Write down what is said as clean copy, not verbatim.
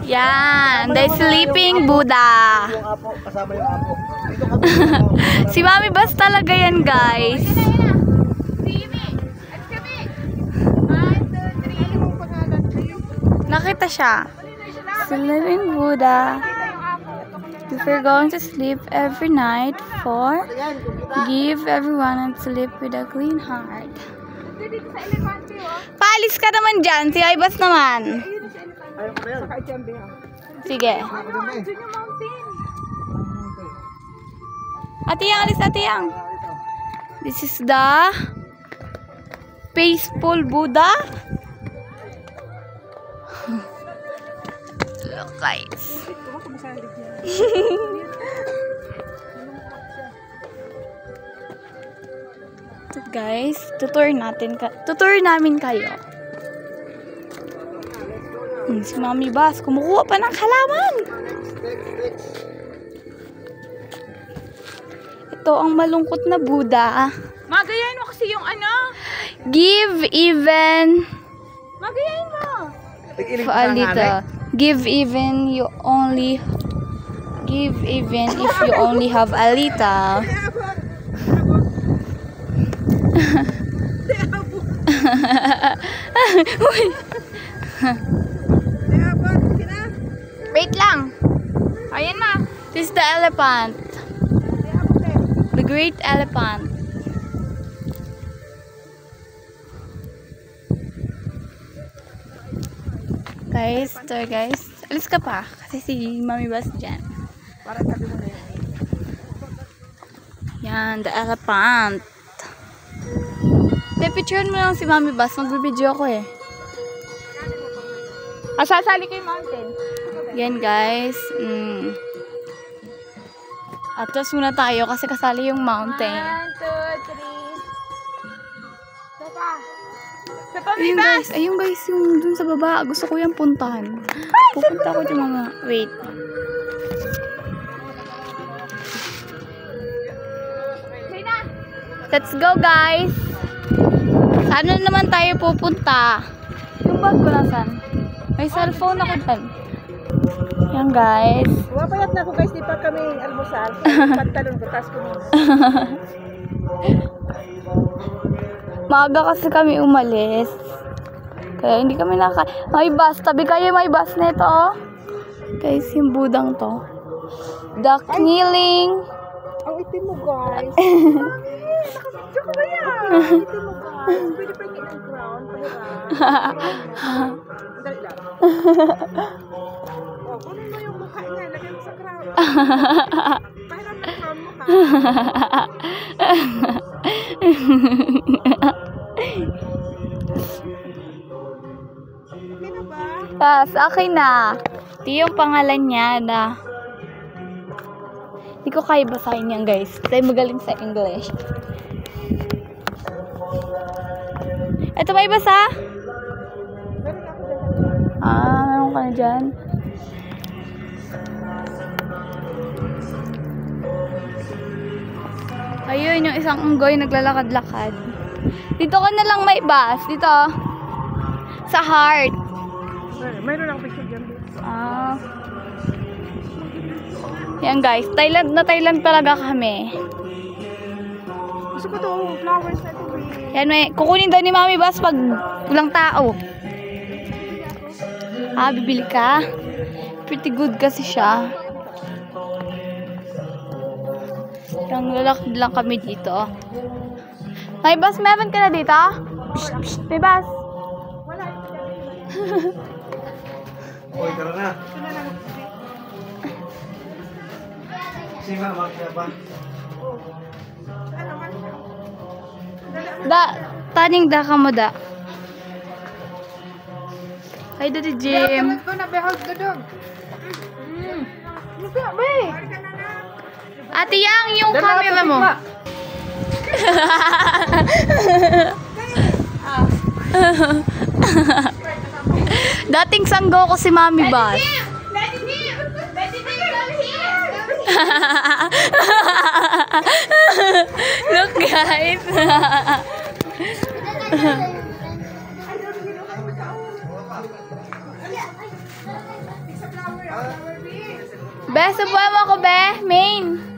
Yan, the sleeping Buddha. Yung apo, kasama yung apo. Dito ka Si Mami Bas talaga yan, guys. Nakita siya. Sleeping Buddha. If you're going to sleep every night, give everyone and sleep with a clean heart. Paalis ka naman dyan. Si Ibas naman. Ayaw ko na yan. Sige. Ate Yang, alis Ate Yang. This is the peaceful Buddha. Look, guys. Ito, guys, tutur namin kayo. Si Mami Bas, kumukuha pa ng halaman. Ito ang malungkot na Buddha. Magayain mo kasi yung ano. Give even. Magayain mo. A little. Give even if you only have a little. Wait lang. Ayan na. This is the elephant. The great elephant. Guys, ito guys. Alis ka pa. Kasi si Mami Bas dyan. Yan, the elephant. Picturean mo lang si Mami Bas. Magbibideo ako eh. Sasali kay mountain. Yan guys. Atras muna tayo kasi kasali yung mountain. 1, 2, 3. Ayun guys, yung dun sa baba. Gusto ko yung puntahan. Pupunta ko dyan mga. Wait. Let's go guys. Saan na naman tayo pupunta? Yung bag ko nasan? May cellphone ako dyan. Yan guys. Wapayat na ako guys, di pa kami almusal. Pantalon ko, tas ko muna. Maaga kasi kami umalis. Kaya hindi kami may bus. Tabi kayo may bus nito oh. Guys, yung budang to. The kneeling. Ang itim mo guys. Nakasityo ko ba yan? Ang itim mo guys. Pwede pa yung ang crown. Dali lang. Kunin mo yung mukha niya. Lagyan mo sa crown. Pahiram mo crown mo ha. Sa akin na. Ito yung pangalan niya na. Hindi ko kaya basahin yan guys. Tayo magaling sa English. Ito may basa? Meron ka na dyan. Ayun, yung isang unggoy naglalakad-lakad. Dito ka na lang may bus. Dito. Sa heart. Mayroon ako picture dyan. Yan guys. Thailand na Thailand talaga kami. Gusto ko to flowers na ito. Yan may. Kukunin daw ni Mami Bas pag walang tao. Bibili ka? Pretty good kasi siya. Yung lalakad lang kami dito. May Bas, meron ka na dito? May Bas. Wala. Uy, tara na. Sige nga, magkaya ba? Taning da ka mo da. Ay, dati Jim. Ito na, behag the dog. Lupa, bay. Ate Yang, yung camera mo. Dating sanggo ko si Mami Bas. Look guys. Be, subuhan mo ako, be. Main.